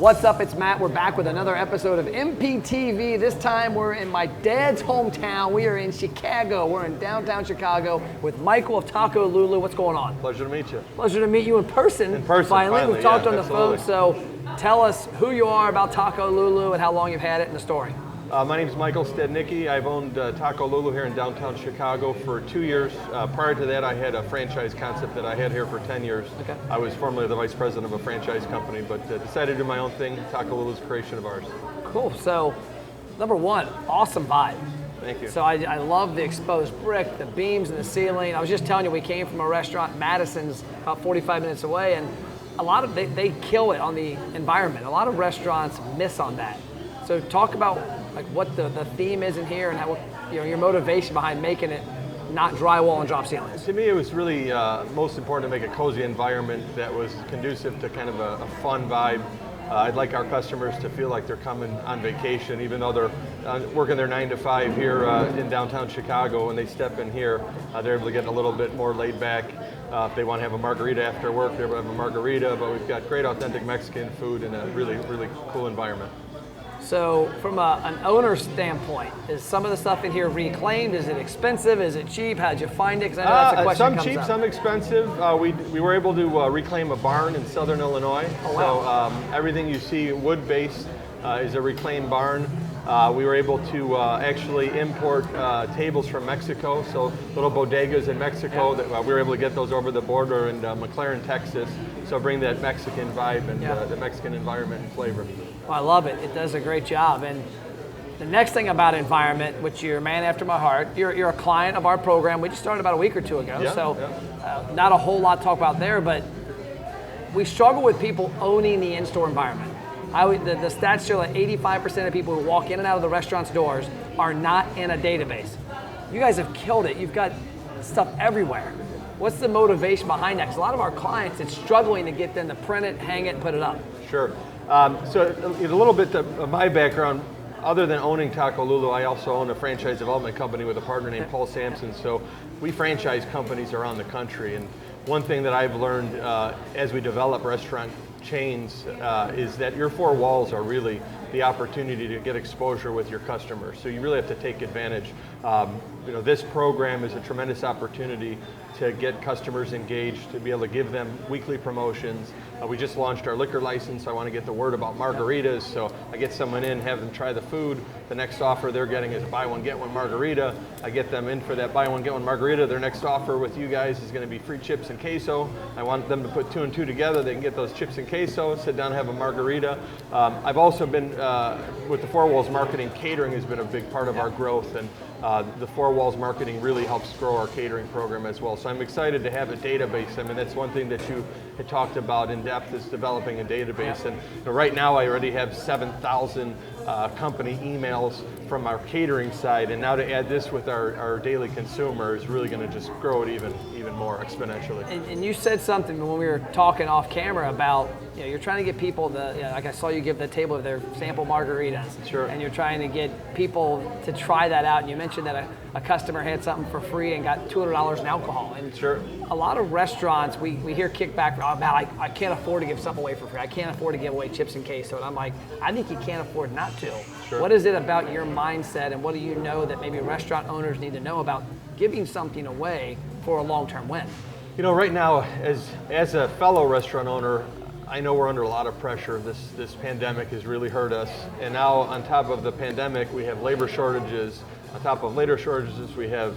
What's up? It's Matt. We're back with another episode of MPTV. This time we're in my dad's hometown. We are in Chicago. We're in downtown Chicago with Michael of Taco Lulú. What's going on? Pleasure to meet you. Pleasure to meet you in person. In person, finally. We've talked yeah, on the phone, so tell us who you are about Taco Lulú and how long you've had it and the story. My name is Michael Stadnicki. I've owned Taco Lulú here in downtown Chicago for 2 years. Prior to that, I had a franchise concept that I had here for 10 years. Okay. I was formerly the vice president of a franchise company, but decided to do my own thing. Taco Lulú's a creation of ours. Cool. So, number one, awesome vibe. Thank you. So I love the exposed brick, the beams in the ceiling. I was just telling you, we came from a restaurant, Madison's, about 45 minutes away, and a lot of they kill it on the environment. A lot of restaurants miss on that. So talk about like what the theme is in here and how, you know, your motivation behind making it not drywall and drop ceilings. To me, it was really most important to make a cozy environment that was conducive to kind of a fun vibe. I'd like our customers to feel like they're coming on vacation, even though they're working their 9 to 5 here in downtown Chicago. When they step in here, they're able to get a little bit more laid back. If they want to have a margarita after work, they're able to have a margarita, but we've got great authentic Mexican food in a really, really cool environment. So from an owner standpoint, is some of the stuff in here reclaimed? Is it expensive? Is it cheap? How'd you find it? Because I know that's a question some that comes cheap, up. some expensive. We were able to reclaim a barn in southern Illinois. Oh, wow. So everything you see wood-based is a reclaimed barn. We were able to actually import tables from Mexico, so little bodegas in Mexico. Yeah. That we were able to get those over the border in McLaren, Texas. So bring that Mexican vibe and the Mexican environment and flavor. Well, I love it. It does a great job. And the next thing about environment, which you're a man after my heart, you're a client of our program. We just started about a week or two ago, not a whole lot to talk about there, but we struggle with people owning the in-store environment. The stats show that 85% of people who walk in and out of the restaurant's doors are not in a database. You guys have killed it. You've got stuff everywhere. What's the motivation behind that? Because a lot of our clients, it's struggling to get them to print it, hang it, and put it up. Sure. So a little bit of my background, other than owning Taco Lulú, I also own a franchise development company with a partner named Paul Sampson. So we franchise companies around the country. And one thing that I've learned as we develop restaurant chains is that your four walls are really the opportunity to get exposure with your customers. So you really have to take advantage. This program is a tremendous opportunity to get customers engaged, to be able to give them weekly promotions. We just launched our liquor license. I want to get the word about margaritas, so I get someone in, have them try the food. The next offer they're getting is a buy one, get one margarita. I get them in for that buy one, get one margarita. Their next offer with you guys is going to be free chips and queso. I want them to put 2 and 2 together. They can get those chips and queso, sit down, have a margarita. I've also been, with the Four Walls Marketing, catering has been a big part of our growth, and the Four Walls Marketing really helps grow our catering program as well. So I'm excited to have a database. I mean, that's one thing that you had talked about in depth, is developing a database. And right now I already have 7,000 company emails from our catering side, and now to add this with our daily consumer is really going to just grow it even more exponentially. And you said something when we were talking off camera about, you're trying to get people like I saw you give the table of their sample margaritas. Sure. And you're trying to get people to try that out. And you mentioned that a customer had something for free and got $200 in alcohol. And sure. A lot of restaurants, we hear kickback, I can't afford to give something away for free. I can't afford to give away chips and queso. And I'm like, I think you can't afford not to. Sure. What is it about your mindset, and what do you know that maybe restaurant owners need to know about giving something away for a long-term win? Right now, as a fellow restaurant owner, I know we're under a lot of pressure. This pandemic has really hurt us. And now on top of the pandemic, we have labor shortages. On top of labor shortages, we have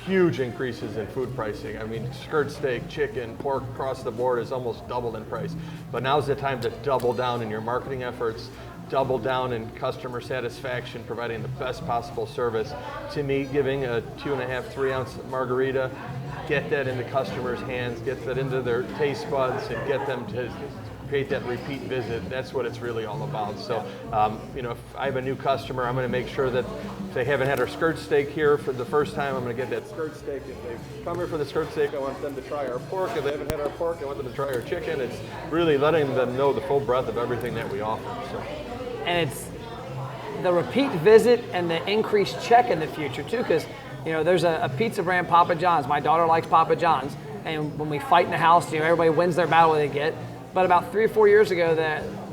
huge increases in food pricing. I mean, skirt steak, chicken, pork across the board is almost doubled in price. But now's the time to double down in your marketing efforts, double down in customer satisfaction, providing the best possible service. To me, giving a 2.5, 3 ounce margarita, get that into customers' hands, get that into their taste buds, and get them to create that repeat visit. That's what it's really all about. So, if I have a new customer, I'm going to make sure that if they haven't had our skirt steak here for the first time, I'm going to get that skirt steak. If they come here for the skirt steak, I want them to try our pork. If they haven't had our pork, I want them to try our chicken. It's really letting them know the full breadth of everything that we offer. So. And it's the repeat visit and the increased check in the future too, because there's a pizza brand, Papa John's. My daughter likes Papa John's, and when we fight in the house, everybody wins their battle they get. But about 3 or 4 years ago,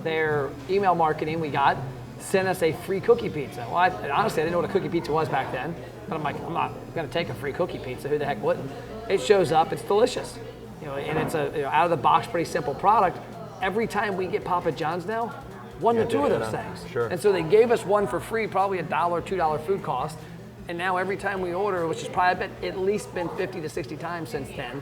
their email marketing we got sent us a free cookie pizza. Well, honestly, I didn't know what a cookie pizza was back then, but I'm like, I'm not going to take a free cookie pizza. Who the heck wouldn't? It shows up. It's delicious. And it's a out of the box, pretty simple product. Every time we get Papa John's now, one to two of those things. Sure. And so they gave us one for free, probably $1, $2 food cost. And now every time we order, which is probably at least been 50 to 60 times since then,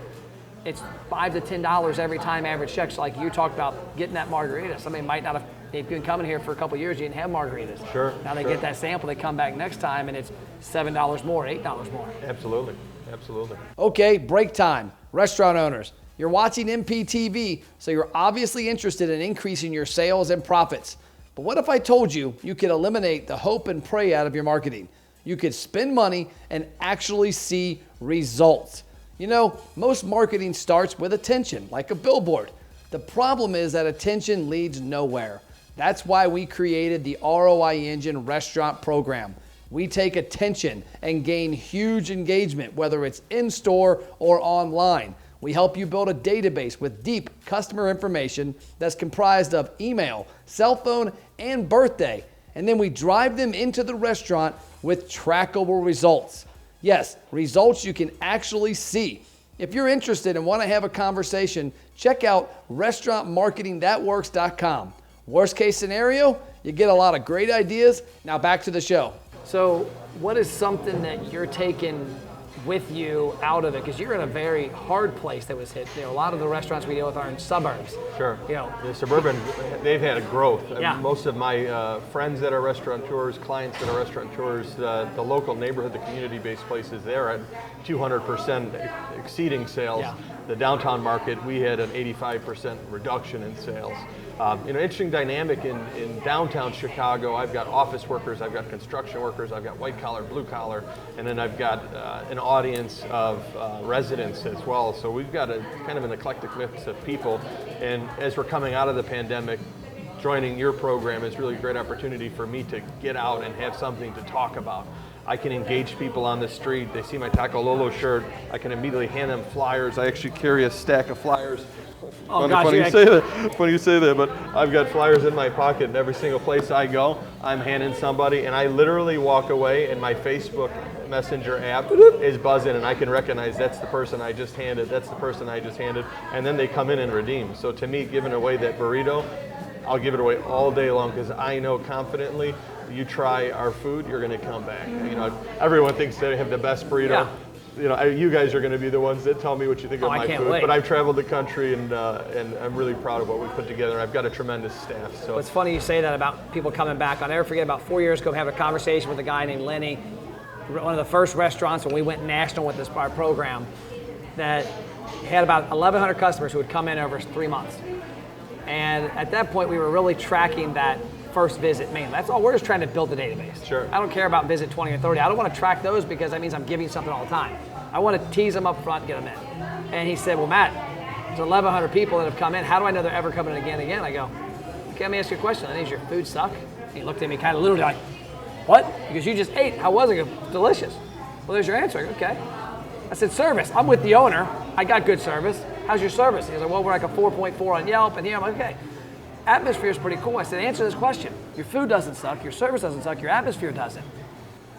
it's $5 to $10 every time average checks. Like you talked about getting that margarita. Somebody might not have, they've been coming here for a couple of years, you didn't have margaritas. Sure. Now they get that sample, they come back next time and it's $7 more, $8 more. Absolutely, absolutely. Okay, break time. Restaurant owners, you're watching MPTV, so you're obviously interested in increasing your sales and profits. But what if I told you you could eliminate the hope and pray out of your marketing? You could spend money and actually see results. Most marketing starts with attention, like a billboard. The problem is that attention leads nowhere. That's why we created the ROI Engine restaurant program. We take attention and gain huge engagement, whether it's in-store or online. We help you build a database with deep customer information that's comprised of email, cell phone, and birthday. And then we drive them into the restaurant with trackable results. Yes, results you can actually see. If you're interested and want to have a conversation, check out restaurantmarketingthatworks.com. Worst case scenario, you get a lot of great ideas. Now back to the show. So what is something that you're taking with you out of it? Because you're in a very hard place that was hit. A lot of the restaurants we deal with are in suburbs. Sure. The suburban, they've had a growth. Yeah. Most of my friends that are restaurateurs, clients that are restaurateurs, the local neighborhood, the community-based places, they're at 200% exceeding sales. Yeah. The downtown market, we had an 85% reduction in sales. Interesting dynamic in downtown Chicago. I've got office workers, I've got construction workers, I've got white collar, blue collar, and then I've got an audience of residents as well. So we've got a kind of an eclectic mix of people. And as we're coming out of the pandemic, joining your program is really a great opportunity for me to get out and have something to talk about. I can engage people on the street. They see my Taco Lulú shirt. I can immediately hand them flyers. I actually carry a stack of flyers. Funny you say that, but I've got flyers in my pocket, and every single place I go, I'm handing somebody, and I literally walk away, and my Facebook Messenger app is buzzing, and I can recognize that's the person I just handed, and then they come in and redeem. So to me, giving away that burrito, I'll give it away all day long, because I know confidently, you try our food, you're going to come back. Everyone thinks they have the best burrito. Yeah. You guys are going to be the ones that tell me what you think of my food. Wait. But I've traveled the country, and I'm really proud of what we've put together. I've got a tremendous staff. So it's funny you say that about people coming back. I'll never forget, about 4 years ago, I had a conversation with a guy named Lenny, one of the first restaurants when we went national with our program, that had about 1,100 customers who would come in over 3 months. And at that point, we were really tracking that first visit mainly. That's all. We're just trying to build the database. Sure. I don't care about visit 20 or 30. I don't want to track those because that means I'm giving something all the time. I want to tease them up front, get them in. And he said, well, Matt, there's 1,100 people that have come in. How do I know they're ever coming in again and again? I go, okay, let me ask you a question. Does your food suck? And he looked at me kind of literally like, what? Because you just ate. How was it? I go, delicious. Well, there's your answer. Okay. I said, service. I'm with the owner. I got good service. How's your service? He was like, well, we're like a 4.4 on Yelp. And here I'm like, okay. Atmosphere is pretty cool. I said, answer this question. Your food doesn't suck. Your service doesn't suck. Your atmosphere doesn't.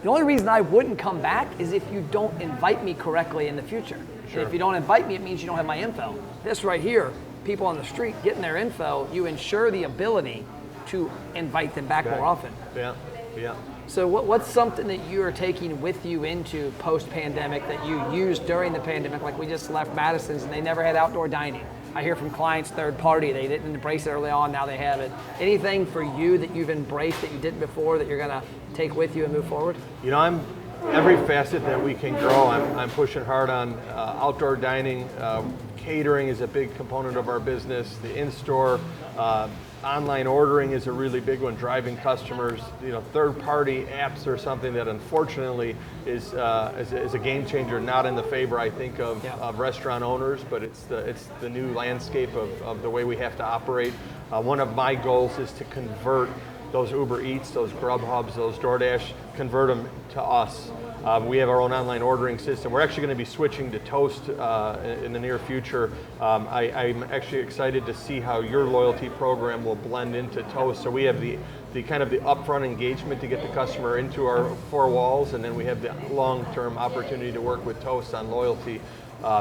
The only reason I wouldn't come back is if you don't invite me correctly in the future. Sure. If you don't invite me, it means you don't have my info. This right here, people on the street getting their info, you ensure the ability to invite them back more often. Yeah. So what's something that you are taking with you into post-pandemic that you used during the pandemic? Like we just left Madison's and they never had outdoor dining. I hear from clients, third party, they didn't embrace it early on, now they have it. Anything for you that you've embraced that you didn't before that you're gonna take with you and move forward? I'm every facet that we can grow, I'm pushing hard on outdoor dining. Catering is a big component of our business. The in-store, online ordering is a really big one, driving customers. Third-party apps are something that unfortunately is a game changer, not in the favor, I think, of restaurant owners, but it's the new landscape of the way we have to operate. One of my goals is to convert those Uber Eats, those Grubhubs, those DoorDash, convert them to us. We have our own online ordering system. We're actually going to be switching to Toast in the near future. I'm actually excited to see how your loyalty program will blend into Toast. So we have the kind of the upfront engagement to get the customer into our four walls, and then we have the long-term opportunity to work with Toast on loyalty.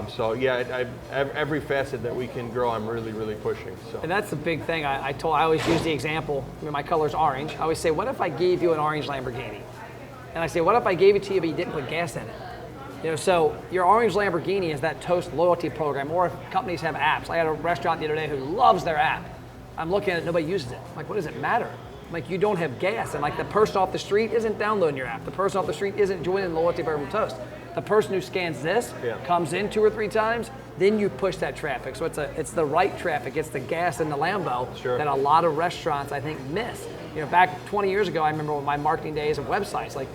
So yeah, every facet that we can grow, I'm really, really pushing. So. And that's the big thing. I always use the example. I mean, my color's orange. I always say, what if I gave you an orange Lamborghini? And I say, what if I gave it to you, but you didn't put gas in it? You know, so your orange Lamborghini is that Toast loyalty program, or if companies have apps. I had a restaurant the other day who loves their app. I'm looking at it, nobody uses it. I'm like, what does it matter? I'm like, you don't have gas, and like the person off the street isn't downloading your app. The person off the street isn't joining the loyalty program Toast. The person who scans this comes in 2 or 3 times, then you push that traffic. So it's the right traffic. It's the gas in the Lambo that a lot of restaurants, I think, miss. You know, back 20 years ago, I remember my marketing days of websites, like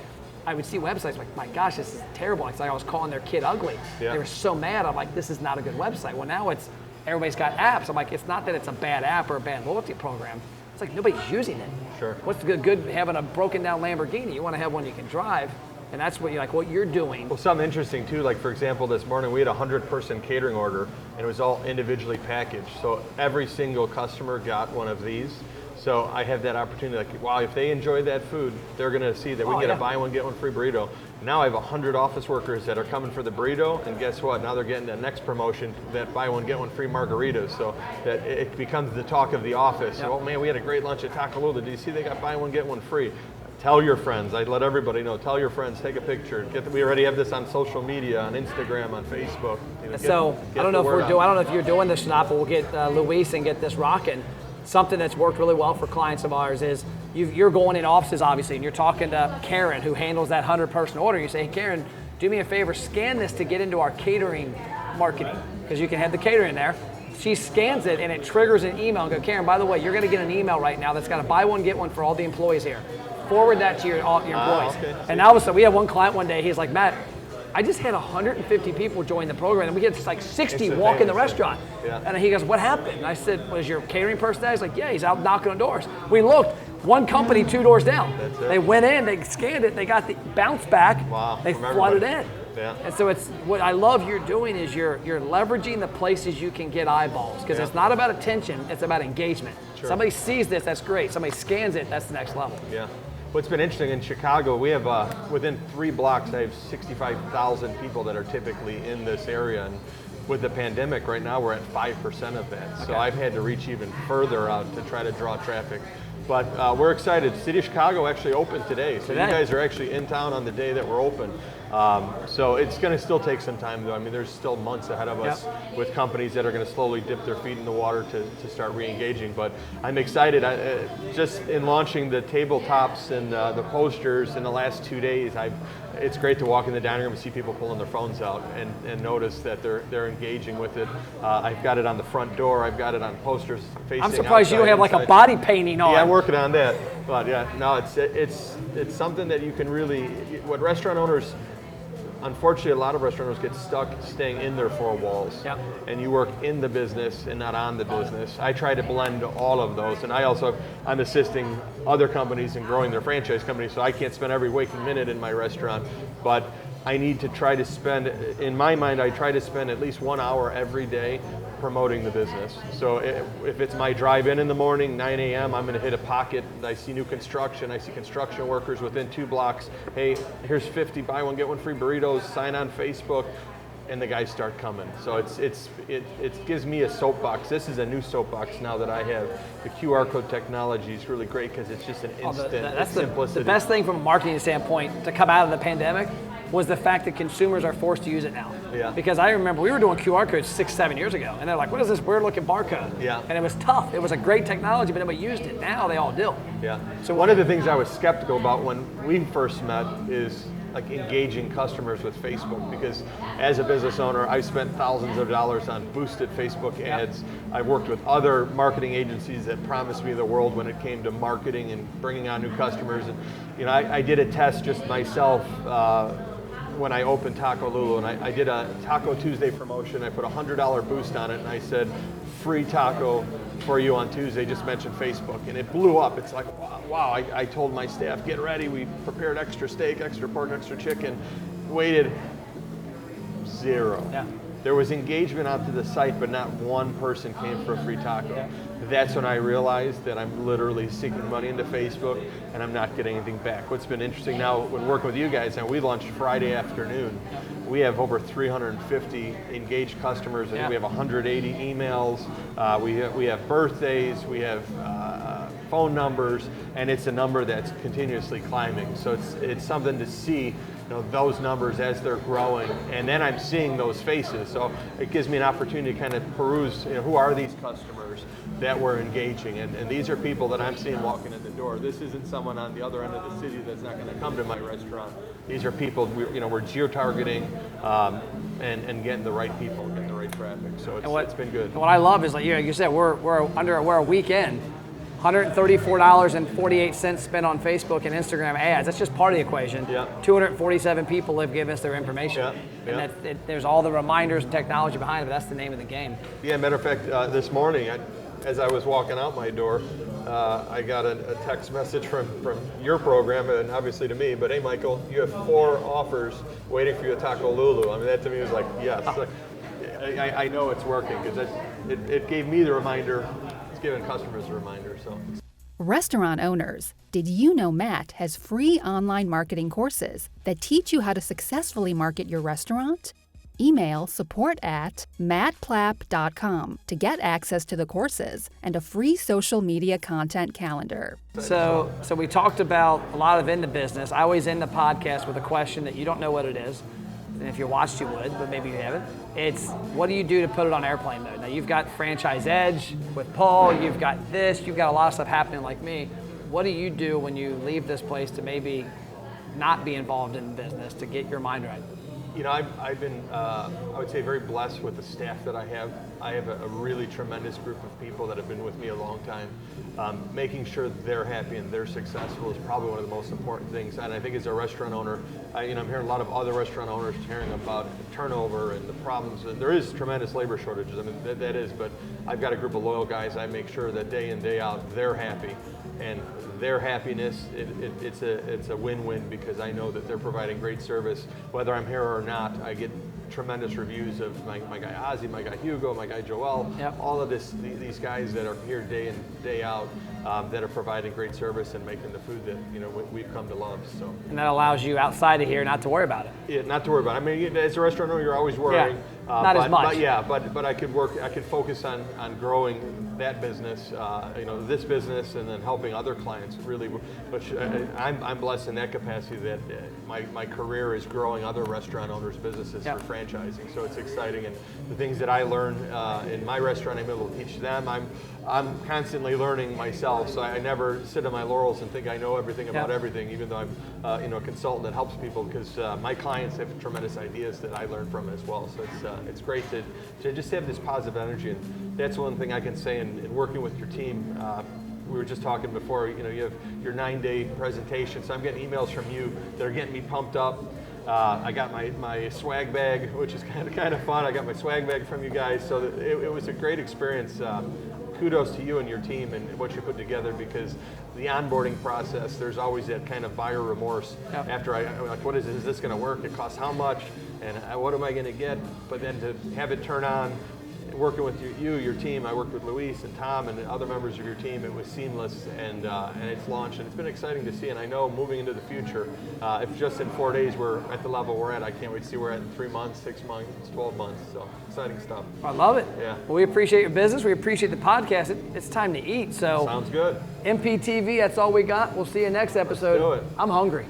I would see websites like, my gosh, this is terrible. It's like I was calling their kid ugly. They were so mad. I'm like, this is not a good website. Well, now everybody's got apps. I'm like, it's not that it's a bad app or a bad loyalty program. It's like nobody's using it. What's the good having a broken down Lamborghini? You want to have one you can drive. And that's what you're doing. Well, something interesting too, like for example, this morning we had a 100-person catering order, and it was all individually packaged. So every single customer got one of these. So I have that opportunity, like, wow, if they enjoy that food, they're gonna see that we get a buy one, get one free burrito. Now I have 100 office workers that are coming for the burrito, and guess what? Now they're getting the next promotion, that buy one, get one free margaritas. So that it becomes the talk of the office. Oh man, we had a great lunch at Taco Lulú. Did you see they got buy one, get one free? Tell your friends. I let everybody know. Tell your friends. Take a picture. We already have this on social media, on Instagram, on Facebook. You know, I don't know if you're doing this or not, but we'll get Luis and get this rocking. Something that's worked really well for clients of ours is you're going in offices, obviously, and you're talking to Karen, who handles that 100-person order. You say, hey, Karen, do me a favor, scan this to get into our catering marketing, because you can have the catering there. She scans it, and it triggers an email and go, Karen, by the way, you're going to get an email right now that's got a buy one, get one for all the employees here. Forward that to your employees. Okay. And all of a sudden, we had one client one day, he's like, Matt, I just had 150 people join the program, and we get like 60 walk in the restaurant. And he goes, what happened? And I said, was your catering person there? He's like, yeah, he's out knocking on doors. We looked, one company 2 doors down. They went in, they scanned it, they got the bounce back, they flooded in. And so it's what I love you're doing is you're leveraging the places you can get eyeballs, because it's not about attention, it's about engagement. Somebody sees this, that's great. Somebody scans it, that's the next level. What's been interesting in Chicago, we have within 3 blocks, I have 65,000 people that are typically in this area. And with the pandemic right now, we're at 5% of that. So I've had to reach even further out to try to draw traffic. But we're excited. City of Chicago actually opened today. So you guys are actually in town on the day that we're open. So it's going to still take some time, though. I mean, there's still months ahead of us with companies that are going to slowly dip their feet in the water to start re-engaging. But I'm excited. Just in launching the tabletops and the posters in the last 2 days, it's great to walk in the dining room and see people pulling their phones out and notice that they're engaging with it. I've got it on the front door. I've got it on posters facing I'm surprised you don't have inside. like a body painting on. Yeah, I'm working on that. But yeah, no, it's something that you can really, what restaurant owners, unfortunately, a lot of restaurant owners get stuck staying in their 4 walls. And you work in the business and not on the business. I try to blend all of those, and I'm assisting other companies in growing their franchise companies, so I can't spend every waking minute in my restaurant, but I need to try to spend, in my mind, I try to spend at least 1 hour every day promoting the business. So if it's my drive in the morning, 9 a.m., I'm going to hit a pocket. I see new construction. I see construction workers within 2 blocks. Hey, here's 50 buy one, get one free burritos. Sign on Facebook. And the guys start coming. So it gives me a soapbox. This is a new soapbox now that I have. The QR code technology is really great because it's just an instant simplicity. The best thing from a marketing standpoint to come out of the pandemic was the fact that consumers are forced to use it now. Because I remember we were doing QR codes 6-7 years ago, and they're like, what is this weird looking barcode? And it was tough. It was a great technology, but nobody used it. Now they all do. So one of the things I was skeptical about when we first met is like engaging customers with Facebook, because as a business owner, I've spent thousands of dollars on boosted Facebook ads. I've worked with other marketing agencies that promised me the world when it came to marketing and bringing on new customers. And you know, I did a test just myself when I opened Taco Lulú, and I did a Taco Tuesday promotion. I put a $100 boost on it, and I said, free taco for you on Tuesday just mentioned Facebook, and it blew up. It's like, wow, I told my staff, get ready. We prepared extra steak, extra pork, extra chicken. Waited 0. Yeah. There was engagement onto the site, but not one person came for a free taco. Yeah. That's when I realized that I'm literally sinking money into Facebook and I'm not getting anything back. What's been interesting now when working with you guys, and we launched Friday afternoon, we have over 350 engaged customers. I think we have 180 emails. We have birthdays, we have phone numbers, and it's a number that's continuously climbing. So it's something to see, those numbers as they're growing, and then I'm seeing those faces. So it gives me an opportunity to kind of peruse, who are these customers that we're engaging, and these are people that I'm seeing walking in the door. This isn't someone on the other end of the city that's not going to come to my restaurant. These are people we're geo-targeting and getting the right people, getting the right traffic. So it's been good. And what I love is, like you said, we're a week in. $134.48 spent on Facebook and Instagram ads. That's just part of the equation. Yeah. 247 people have given us their information. Yeah. And there's all the reminders and technology behind it, but that's the name of the game. Yeah, matter of fact, this morning, as I was walking out my door, I got a text message from your program, and obviously to me, but hey, Michael, you have 4 offers waiting for you at Taco Lulu. I mean, that to me was like, yes. I know it's working, because it gave me the reminder. It's giving customers a reminder. So, restaurant owners, did you know Matt has free online marketing courses that teach you how to successfully market your restaurant? Email support@mattplapp.com to get access to the courses and a free social media content calendar. So we talked about a lot of in the business. I always end the podcast with a question that you don't know what it is. And if you watched, you would, but maybe you haven't. It's, what do you do to put it on airplane mode? Now, you've got Franchise Edge with Paul, you've got this, you've got a lot of stuff happening like me. What do you do when you leave this place to maybe not be involved in business, to get your mind right? I've been, I would say, very blessed with the staff that I have. I have a really tremendous group of people that have been with me a long time. Making sure they're happy and they're successful is probably one of the most important things. And I think as a restaurant owner, I'm hearing a lot of other restaurant owners hearing about turnover and the problems. There is tremendous labor shortages. I mean, that is, but I've got a group of loyal guys. I make sure that day in, day out, they're happy. And their happiness, it's a win-win, because I know that they're providing great service. Whether I'm here or not, I get tremendous reviews of my guy Ozzy, my guy Hugo, my guy Joel, all of these guys that are here day in, day out, that are providing great service and making the food that we've come to love. So. And that allows you outside of here not to worry about it. Yeah, not to worry about it. I mean, as a restaurant owner, you're always worrying. Not as much. But I could focus on growing that business, this business, and then helping other clients. Really, which I'm blessed in that capacity, that my career is growing other restaurant owners' businesses for franchising. So it's exciting, and the things that I learn in my restaurant, I'm able to teach them. I'm constantly learning myself, so I never sit on my laurels and think I know everything about everything, even though I'm a consultant that helps people, because my clients have tremendous ideas that I learn from as well. So it's great to just have this positive energy, and that's one thing I can say in working with your team. We were just talking before, you have your 9-day presentation, so I'm getting emails from you that are getting me pumped up. I got my swag bag, which is kind of fun. I got my swag bag from you guys, so it was a great experience. Kudos to you and your team and what you put together, because the onboarding process, there's always that kind of buyer remorse. After I'm like, what is this going to work? It costs how much? And what am I going to get? But then to have it turn on, working with your team, I worked with Luis and Tom and other members of your team. It was seamless, and it's launched, and it's been exciting to see. And I know moving into the future, if just in 4 days we're at the level we're at, I can't wait to see where we're at in 3 months, 6 months, 12 months. So exciting stuff. I love it. Yeah. Well, we appreciate your business. We appreciate the podcast. It's time to eat. So sounds good. MPTV, that's all we got. We'll see you next episode. Let's do it. I'm hungry.